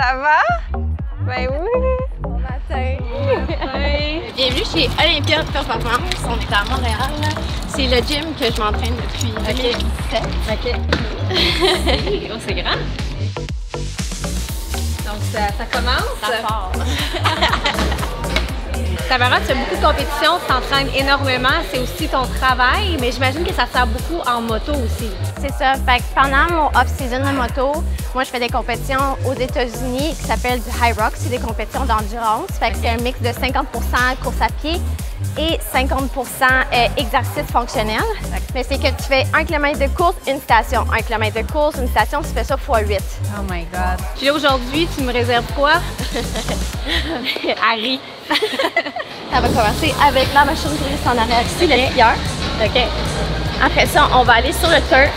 Ça va? Ben oui! Bon matin! Bienvenue chez Olympia Performance. On est à Montréal. C'est le gym que je m'entraîne depuis 2017. OK. Oh, c'est grand! Donc, ça commence? Ça part. Tamara, tu as beaucoup de compétitions, tu t'entraînes énormément, c'est aussi ton travail, mais j'imagine que ça sert beaucoup en moto aussi. C'est ça. Fait que pendant mon off-season de moto, moi je fais des compétitions aux États-Unis qui s'appellent du High Rock. C'est des compétitions d'endurance. Fait que c'est un mix de 50% course à pied et 50% exercice fonctionnel. Mais c'est que tu fais 1 km de course, une station. 1 km de course, une station, tu fais ça x8. Oh my God. Puis là, aujourd'hui, tu me réserves quoi? Harry. Ça va commencer avec la machine grise en arrière ici, le skieur. OK. Après ça, on va aller sur le turf.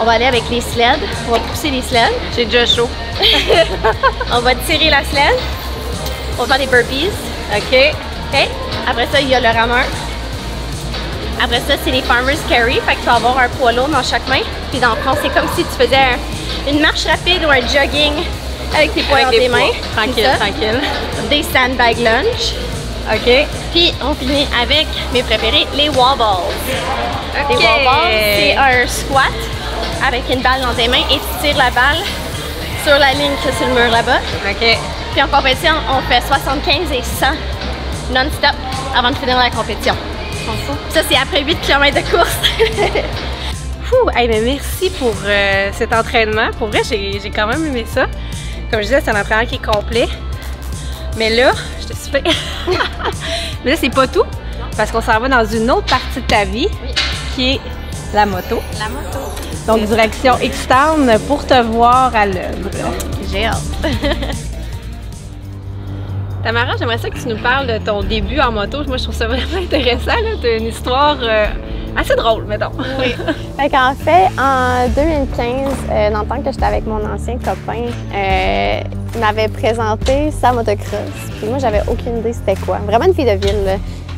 On va aller avec les sleds. On va pousser les sleds. J'ai déjà chaud. On va tirer la sled. On va faire des burpees. OK. OK. Après ça, il y a le rameur. Après ça, c'est les farmer's carry. Fait que tu vas avoir un poids lourd dans chaque main. Puis dans le fond, c'est comme si tu faisais une marche rapide ou un jogging avec tes poids dans tes mains. Tranquille, tranquille. Des sandbag lunge. OK. Puis on finit avec mes préférés, les wall balls. OK. Les wall balls, c'est un squat avec une balle dans tes mains et tu tires la balle sur la ligne qui est sur le mur là-bas. OK. Puis en compétition, on fait 75 et 100 non-stop avant de finir la compétition. Ça, c'est après 8 km de course. Hey, mais merci pour cet entraînement. Pour vrai, j'ai quand même aimé ça. Comme je disais, c'est un entraînement qui est complet. Mais là, je te suis fait. Mais là, c'est pas tout. Parce qu'on s'en va dans une autre partie de ta vie, qui est la moto. La moto. Donc, direction X-Town pour te voir à l'œuvre. J'ai hâte. Tamara, j'aimerais ça que tu nous parles de ton début en moto. Moi, je trouve ça vraiment intéressant. Tu as une histoire assez drôle, mettons. Oui. Fait qu'en fait, en 2015, dans le temps que j'étais avec mon ancien copain, il m'avait présenté sa motocross. Puis moi, j'avais aucune idée c'était quoi. Vraiment une fille de ville, là.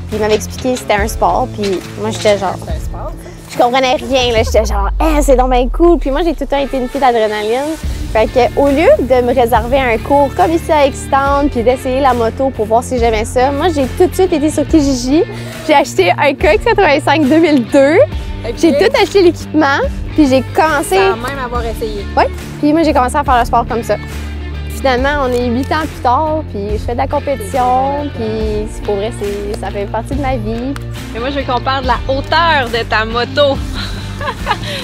Puis il m'avait expliqué que c'était un sport. Puis moi, j'étais genre... C'est un sport, je comprenais rien, là. J'étais genre, c'est donc bien cool. Puis moi, j'ai tout le temps été une fille d'adrénaline. Fait que, au lieu de me réserver un cours comme ici à X-Town puis d'essayer la moto pour voir si j'aimais ça, moi, j'ai tout de suite été sur Kijiji. J'ai acheté un KX85 2002. Okay. J'ai tout acheté l'équipement. Puis j'ai commencé... Sans même avoir essayé. Oui. Puis moi, j'ai commencé à faire le sport comme ça. Finalement, on est 8 ans plus tard, puis je fais de la compétition, puis pour vrai, ça fait partie de ma vie. Mais moi, je veux qu'on parle de la hauteur de ta moto.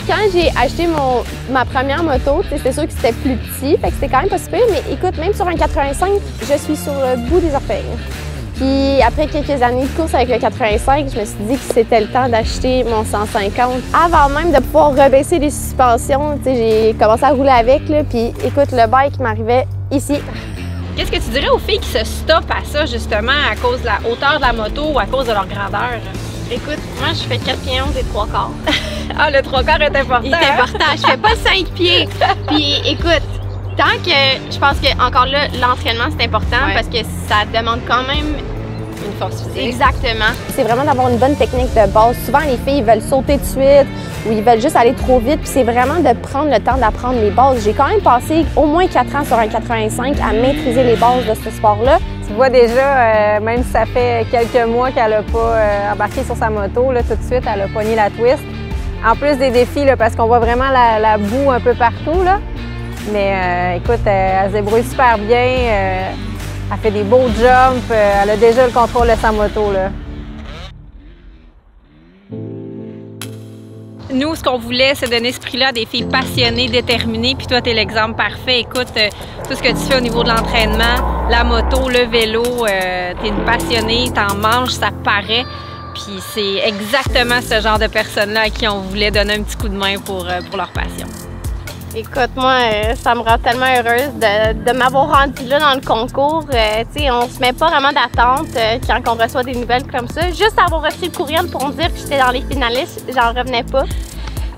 Quand j'ai acheté ma première moto, c'était sûr que c'était plus petit, fait que c'était quand même pas super, mais écoute, même sur un 85, je suis sur le bout des orteils. Puis après quelques années de course avec le 85, je me suis dit que c'était le temps d'acheter mon 150. Avant même de pouvoir rebaisser les suspensions, j'ai commencé à rouler avec, là, puis écoute, le bike m'arrivait ici. Qu'est-ce que tu dirais aux filles qui se stoppent à ça, justement, à cause de la hauteur de la moto ou à cause de leur grandeur? Écoute, moi, je fais 4 pieds 11 et 3 quarts. Ah, le 3 quarts est important! Il est important, je fais pas 5 pieds. Puis écoute, tant que, je pense que encore là, l'entraînement, c'est important parce que ça demande quand même une force physique. Exactement. C'est vraiment d'avoir une bonne technique de base. Souvent, les filles veulent sauter de suite ou ils veulent juste aller trop vite. Puis c'est vraiment de prendre le temps d'apprendre les bases. J'ai quand même passé au moins 4 ans sur un 85 à maîtriser les bases de ce sport-là. Tu vois déjà, même si ça fait quelques mois qu'elle n'a pas embarqué sur sa moto, là, tout de suite, elle a pogné la twist. En plus des défis, là, parce qu'on voit vraiment la boue un peu partout, là. Mais écoute, elle se débrouille super bien. Elle fait des beaux jumps. Elle a déjà le contrôle de sa moto, là. Nous, ce qu'on voulait, c'est donner ce prix-là à des filles passionnées, déterminées. Puis toi, tu es l'exemple parfait. Écoute, tout ce que tu fais au niveau de l'entraînement, la moto, le vélo, tu es une passionnée, t'en manges, ça paraît. Puis c'est exactement ce genre de personnes-là à qui on voulait donner un petit coup de main pour leur passion. Écoute, moi, ça me rend tellement heureuse de m'avoir rendue là dans le concours. Tu sais, on se met pas vraiment d'attente quand on reçoit des nouvelles comme ça. Juste avoir reçu le courriel pour me dire que j'étais dans les finalistes, j'en revenais pas.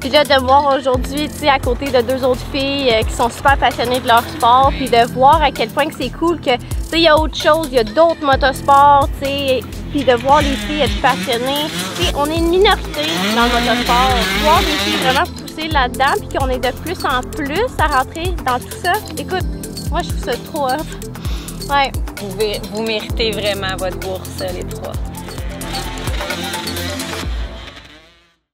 Puis là, de voir aujourd'hui, tu sais, à côté de 2 autres filles qui sont super passionnées de leur sport, puis de voir à quel point que c'est cool que, tu sais, il y a autre chose, il y a d'autres motosports, tu sais, puis de voir les filles être passionnées. Tu sais, on est une minorité dans le motosport. Voir des filles vraiment pousser là-dedans, puis qu'on est de plus en plus à rentrer dans tout ça. Écoute, Moi, je trouve ça trop off. Ouais. Vous méritez vraiment votre bourse, les trois.